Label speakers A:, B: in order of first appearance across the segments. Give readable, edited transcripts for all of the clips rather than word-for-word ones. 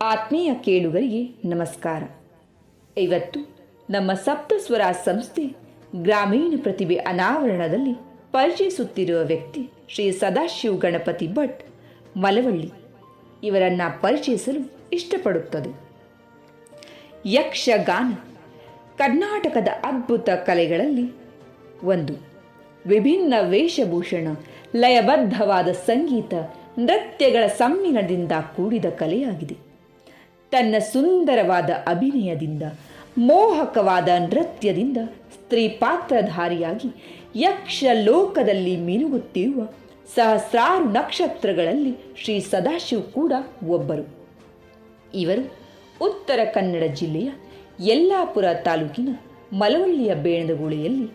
A: ಆತ್ಮೀಯ ಕೇಳುಗರಿಗೆ ನಮಸ್ಕಾರ. ಇವತ್ತು ನಮ್ಮ ಸಪ್ತಸ್ವರ ಸಂಸ್ಥೆ ಗ್ರಾಮೀಣ ಪ್ರತಿಭೆ ಅನಾವರಣದಲ್ಲಿ ಪರಿಚಯಿಸುತ್ತಿರುವ ವ್ಯಕ್ತಿ ಶ್ರೀ ಸದಾಶಿವ ಗಣಪತಿ ಭಟ್ ಮಲವಳ್ಳಿ ಇವರನ್ನು ಪರಿಚಯಿಸಲು ಇಷ್ಟಪಡುತ್ತದೆ. ಯಕ್ಷಗಾನ ಕರ್ನಾಟಕದ ಅದ್ಭುತ ಕಲೆಗಳಲ್ಲಿ ಒಂದು. ವಿಭಿನ್ನ ವೇಷಭೂಷಣ, ಲಯಬದ್ಧವಾದ ಸಂಗೀತ, ನೃತ್ಯಗಳ ಸಮ್ಮಿಲನದಿಂದ ಕೂಡಿದ ಕಲೆಯಾಗಿದೆ. ತನ್ನ ಸುಂದರವಾದ ಅಭಿನಯದಿಂದ, ಮೋಹಕವಾದ ನೃತ್ಯದಿಂದ ಸ್ತ್ರೀ ಪಾತ್ರಧಾರಿಯಾಗಿ ಯಕ್ಷ ಲೋಕದಲ್ಲಿ ಮಿನುಗುತ್ತಿರುವ ಸಹಸ್ರಾರು ನಕ್ಷತ್ರಗಳಲ್ಲಿ ಶ್ರೀ ಸದಾಶಿವ ಕೂಡ ಒಬ್ಬರು. ಇವರು ಉತ್ತರ ಕನ್ನಡ ಜಿಲ್ಲೆಯ ಯಲ್ಲಾಪುರ ತಾಲೂಕಿನ ಮಲವಳ್ಳಿಯ ಬೇಣದಗುಳಿಯಲ್ಲಿ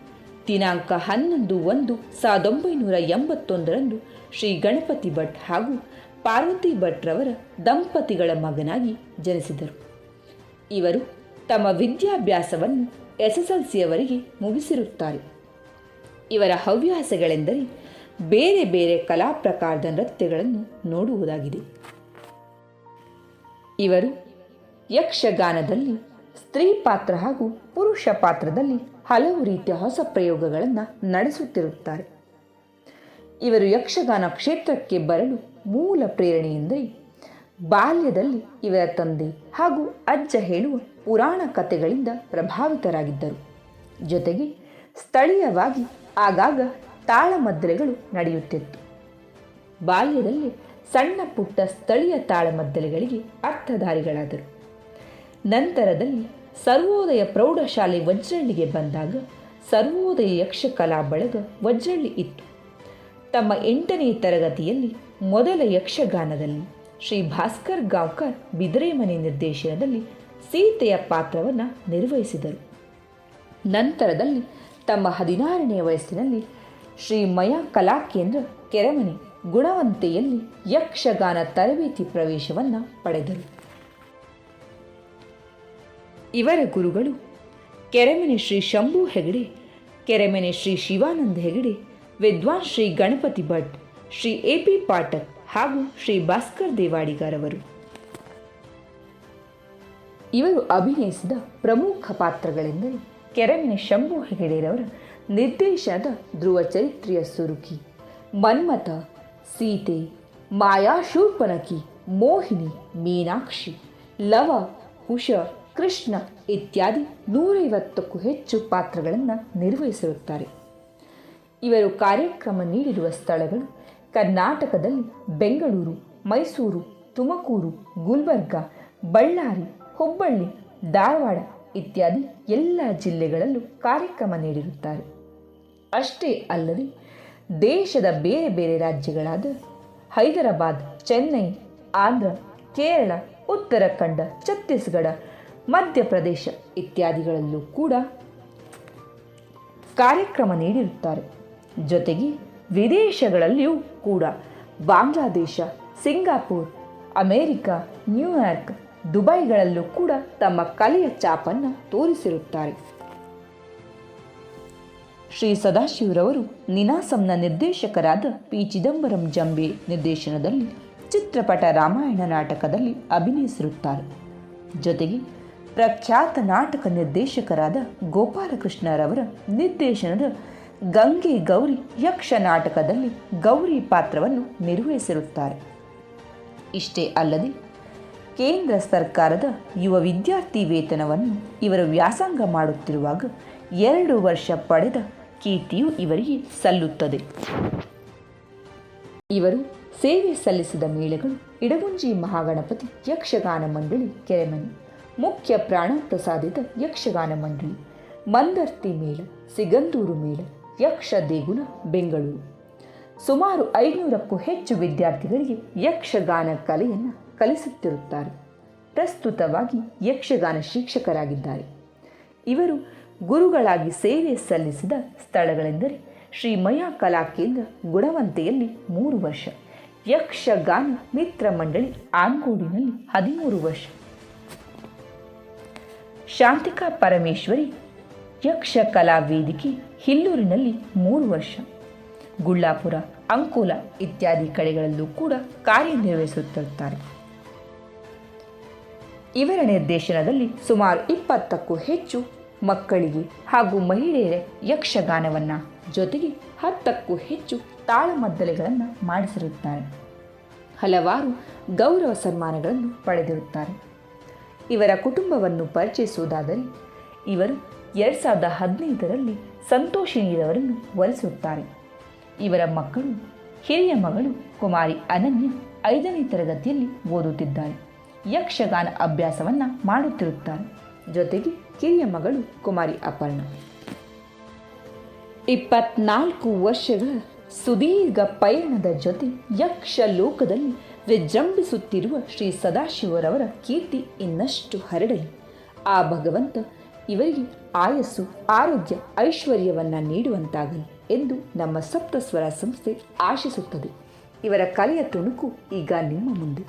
A: ದಿನಾಂಕ 11/1/1981 ಶ್ರೀ ಗಣಪತಿ ಭಟ್ ಹಾಗೂ ಪಾರ್ವತಿ ಭಟ್ರವರ ದಂಪತಿಗಳ ಮಗನಾಗಿ ಜನಿಸಿದರು. ಇವರು ತಮ್ಮ ವಿದ್ಯಾಭ್ಯಾಸವನ್ನು SSLCಯವರೆಗೆ ಮುಗಿಸಿರುತ್ತಾರೆ. ಇವರ ಹವ್ಯಾಸಗಳೆಂದರೆ ಬೇರೆ ಬೇರೆ ಕಲಾ ಪ್ರಕಾರದ ನೃತ್ಯಗಳನ್ನು ನೋಡುವುದಾಗಿದೆ. ಇವರು ಯಕ್ಷಗಾನದಲ್ಲಿ ಸ್ತ್ರೀ ಪಾತ್ರ ಹಾಗೂ ಪುರುಷ ಪಾತ್ರದಲ್ಲಿ ಹಲವು ರೀತಿಯ ಹೊಸ ಪ್ರಯೋಗಗಳನ್ನು ನಡೆಸುತ್ತಿರುತ್ತಾರೆ. ಇವರು ಯಕ್ಷಗಾನ ಕ್ಷೇತ್ರಕ್ಕೆ ಬರಲು ಮೂಲ ಪ್ರೇರಣೆಯೆಂದರೆ ಬಾಲ್ಯದಲ್ಲಿ ಇವರ ತಂದೆ ಹಾಗೂ ಅಜ್ಜ ಹೇಳುವ ಪುರಾಣ ಕಥೆಗಳಿಂದ ಪ್ರಭಾವಿತರಾಗಿದ್ದರು. ಜೊತೆಗೆ ಸ್ಥಳೀಯವಾಗಿ ಆಗಾಗ ತಾಳಮದ್ದಲೆಗಳು ನಡೆಯುತ್ತಿತ್ತು. ಬಾಲ್ಯದಲ್ಲಿ ಸಣ್ಣ ಪುಟ್ಟ ಸ್ಥಳೀಯ ತಾಳಮದ್ದಲೆಗಳಿಗೆ ಅರ್ಥಧಾರಿಗಳಾದರು. ನಂತರದಲ್ಲಿ ಸರ್ವೋದಯ ಪ್ರೌಢಶಾಲೆ ವಜ್ರಳ್ಳಿಗೆ ಬಂದಾಗ ಸರ್ವೋದಯ ಯಕ್ಷಕಲಾ ಬಳಗ ವಜ್ರಳ್ಳಿ ಇತ್ತು. ತಮ್ಮ 8ನೇ ತರಗತಿಯಲ್ಲಿ ಮೊದಲ ಯಕ್ಷಗಾನದಲ್ಲಿ ಶ್ರೀ ಭಾಸ್ಕರ್ ಗಾಂವ್ಕರ್ ಬಿದಿರೆಮನೆ ನಿರ್ದೇಶನದಲ್ಲಿ ಸೀತೆಯ ಪಾತ್ರವನ್ನು ನಿರ್ವಹಿಸಿದರು. ನಂತರದಲ್ಲಿ ತಮ್ಮ 16ನೇ ವಯಸ್ಸಿನಲ್ಲಿ ಶ್ರೀ ಮಯಾ ಕಲಾಕೇಂದ್ರ ಕೆರೆಮನೆ ಗುಣವಂತೆಯಲ್ಲಿ ಯಕ್ಷಗಾನ ತರಬೇತಿ ಪ್ರವೇಶವನ್ನು ಪಡೆದರು. ಇವರ ಗುರುಗಳು ಕೆರೆಮನೆ ಶ್ರೀ ಶಂಭು ಹೆಗಡೆ, ಕೆರೆಮನೆ ಶ್ರೀ ಶಿವಾನಂದ ಹೆಗಡೆ, ವಿದ್ವಾನ್ ಶ್ರೀ ಗಣಪತಿ ಭಟ್, ಶ್ರೀ AP ಪಾಠಕ್ ಹಾಗೂ ಶ್ರೀ ಭಾಸ್ಕರ್ ದೇವಾಡಿಗರವರು. ಇವರು ಅಭಿನಯಿಸಿದ ಪ್ರಮುಖ ಪಾತ್ರಗಳೆಂದರೆ ಕೆರೆಮನೆ ಶಂಭು ಹೆಗಡೆರವರ ನಿರ್ದೇಶನದ ಧ್ರುವ ಚರಿತ್ರೆಯ ಸುರುಕಿ, ಮನ್ಮಥ, ಸೀತೆ, ಮಾಯಾ ಶೂರ್ಪನಖಿ, ಮೋಹಿನಿ, ಮೀನಾಕ್ಷಿ, ಲವ, ಕುಶ, ಕೃಷ್ಣ ಇತ್ಯಾದಿ 150ಕ್ಕೂ ಹೆಚ್ಚು ಪಾತ್ರಗಳನ್ನು ನಿರ್ವಹಿಸಿರುತ್ತಾರೆ. ಇವರು ಕಾರ್ಯಕ್ರಮ ನೀಡಿರುವ ಸ್ಥಳಗಳು ಕರ್ನಾಟಕದಲ್ಲಿ ಬೆಂಗಳೂರು, ಮೈಸೂರು, ತುಮಕೂರು, ಗುಲ್ಬರ್ಗ, ಬಳ್ಳಾರಿ, ಹುಬ್ಬಳ್ಳಿ, ಧಾರವಾಡ ಇತ್ಯಾದಿ ಎಲ್ಲ ಜಿಲ್ಲೆಗಳಲ್ಲೂ ಕಾರ್ಯಕ್ರಮ ನೀಡಿರುತ್ತಾರೆ. ಅಷ್ಟೇ ಅಲ್ಲದೆ ದೇಶದ ಬೇರೆ ಬೇರೆ ರಾಜ್ಯಗಳಾದ ಹೈದರಾಬಾದ್, ಚೆನ್ನೈ, ಆಂಧ್ರ, ಕೇರಳ, ಉತ್ತರಾಖಂಡ, ಛತ್ತೀಸ್ಗಢ, ಮಧ್ಯಪ್ರದೇಶ ಇತ್ಯಾದಿಗಳಲ್ಲೂ ಕೂಡ ಕಾರ್ಯಕ್ರಮ ನೀಡಿರುತ್ತಾರೆ. ಜೊತೆಗೆ ವಿದೇಶಗಳಲ್ಲಿಯೂ ಕೂಡ ಬಾಂಗ್ಲಾದೇಶ, ಸಿಂಗಾಪುರ್, ಅಮೇರಿಕ, ನ್ಯೂಯಾರ್ಕ್, ದುಬೈಗಳಲ್ಲೂ ಕೂಡ ತಮ್ಮ ಕಲೆಯ ಛಾಪನ್ನು ತೋರಿಸಿರುತ್ತಾರೆ. ಶ್ರೀ ಸದಾಶಿವರವರು ನಿನಾಸಂನ ನಿರ್ದೇಶಕರಾದ P. ಚಿದಂಬರಂ ಜಂಬೆ ನಿರ್ದೇಶನದಲ್ಲಿ ಚಿತ್ರಪಟ ರಾಮಾಯಣ ನಾಟಕದಲ್ಲಿ ಅಭಿನಯಿಸಿರುತ್ತಾರೆ. ಜೊತೆಗೆ ಪ್ರಖ್ಯಾತ ನಾಟಕ ನಿರ್ದೇಶಕರಾದ ಗೋಪಾಲಕೃಷ್ಣರವರ ನಿರ್ದೇಶನದ ಗಂಗೆ ಗೌರಿ ಯಕ್ಷ ನಾಟಕದಲ್ಲಿ ಗೌರಿ ಪಾತ್ರವನ್ನು ನಿರ್ವಹಿಸಿರುತ್ತಾರೆ. ಇಷ್ಟೇ ಅಲ್ಲದೆ ಕೇಂದ್ರ ಸರ್ಕಾರದ ಯುವ ವಿದ್ಯಾರ್ಥಿ ವೇತನವನ್ನು ಇವರು ವ್ಯಾಸಂಗ ಮಾಡುತ್ತಿರುವಾಗ 2 ವರ್ಷ ಪಡೆದ ಕೀರ್ತಿಯು ಇವರಿಗೆ ಸಲ್ಲುತ್ತದೆ. ಇವರು ಸೇವೆ ಸಲ್ಲಿಸಿದ ಮೇಳಗಳು ಇಡಗುಂಜಿ ಮಹಾಗಣಪತಿ ಯಕ್ಷಗಾನ ಮಂಡಳಿ ಕೆರೆಮನೆ, ಮುಖ್ಯ ಪ್ರಾಣ ಪ್ರಸಾದಿತ ಯಕ್ಷಗಾನ ಮಂಡಳಿ, ಮಂದರ್ತಿ ಮೇಳ, ಸಿಗಂದೂರು ಮೇಳ, ಯಕ್ಷ ದೇಗುಲ ಬೆಂಗಳೂರು. ಸುಮಾರು 500ಕ್ಕೂ ಹೆಚ್ಚು ವಿದ್ಯಾರ್ಥಿಗಳಿಗೆ ಯಕ್ಷಗಾನ ಕಲೆಯನ್ನು ಕಲಿಸುತ್ತಿರುತ್ತಾರೆ. ಪ್ರಸ್ತುತವಾಗಿ ಯಕ್ಷಗಾನ ಶಿಕ್ಷಕರಾಗಿದ್ದಾರೆ. ಇವರು ಗುರುಗಳಾಗಿ ಸೇವೆ ಸಲ್ಲಿಸಿದ ಸ್ಥಳಗಳೆಂದರೆ ಶ್ರೀ ಮಯಾ ಕಲಾಕೇಂದ್ರ ಗುಣವಂತೆಯಲ್ಲಿ 3 ವರ್ಷ, ಯಕ್ಷಗಾನ ಮಿತ್ರ ಮಂಡಳಿ ಆನ್ಗೋಡಿನಲ್ಲಿ 13 ವರ್ಷ, ಶಾಂತಿಕಾ ಪರಮೇಶ್ವರಿ ಯಕ್ಷ ಕಲಾ ವೇದಿಕೆ ಹಿಲ್ಲೂರಿನಲ್ಲಿ 3 ವರ್ಷ, ಗುಳ್ಳಾಪುರ, ಅಂಕೋಲ ಇತ್ಯಾದಿ ಕಡೆಗಳಲ್ಲೂ ಕೂಡ ಕಾರ್ಯನಿರ್ವಹಿಸುತ್ತಿರುತ್ತಾರೆ. ಇವರ ನಿರ್ದೇಶನದಲ್ಲಿ ಸುಮಾರು 20ಕ್ಕೂ ಹೆಚ್ಚು ಮಕ್ಕಳಿಗೆ ಹಾಗೂ ಮಹಿಳೆಯರ ಯಕ್ಷಗಾನವನ್ನು ಜೊತೆಗೆ 10ಕ್ಕೂ ಹೆಚ್ಚು ತಾಳಮದ್ದಳೆಗಳನ್ನು ಮಾಡಿಸಿರುತ್ತಾರೆ. ಹಲವಾರು ಗೌರವ ಸನ್ಮಾನಗಳನ್ನು ಪಡೆದಿರುತ್ತಾರೆ. ಇವರ ಕುಟುಂಬವನ್ನು ಪರಿಚಯಿಸುವುದಾದರೆ ಇವರು 2015ರಲ್ಲಿ ಸಂತೋಷಿನಿಯವರನ್ನು ವರಿಸುತ್ತಾರೆ. ಇವರ ಮಕ್ಕಳು ಹಿರಿಯ ಮಗಳು ಕುಮಾರಿ ಅನನ್ಯ 5ನೇ ತರಗತಿಯಲ್ಲಿ ಓದುತ್ತಿದ್ದಾರೆ. ಯಕ್ಷಗಾನ ಅಭ್ಯಾಸವನ್ನು ಮಾಡುತ್ತಿರುತ್ತಾರೆ. ಜೊತೆಗೆ ಕಿರಿಯ ಮಗಳು ಕುಮಾರಿ ಅಪರ್ಣ. 24 ವರ್ಷಗಳ ಸುದೀರ್ಘ ಪಯಣದ ಜೊತೆ ಯಕ್ಷ ಲೋಕದಲ್ಲಿ ವಿಜೃಂಭಿಸುತ್ತಿರುವ ಶ್ರೀ ಸದಾಶಿವರವರ ಕೀರ್ತಿ ಇನ್ನಷ್ಟು ಹರಡಲಿ. ಆ ಭಗವಂತ ಇವರಿಗೆ ಆಯಸ್ಸು, ಆರೋಗ್ಯ, ಐಶ್ವರ್ಯವನ್ನು ನೀಡುವಂತಾಗಲಿ ಎಂದು ನಮ್ಮ ಸಪ್ತಸ್ವರ ಸಂಸ್ಥೆ ಆಶಿಸುತ್ತದೆ. ಇವರ ಕಲೆಯ ತುಣುಕು ಈಗ ನಿಮ್ಮ ಮುಂದೆ.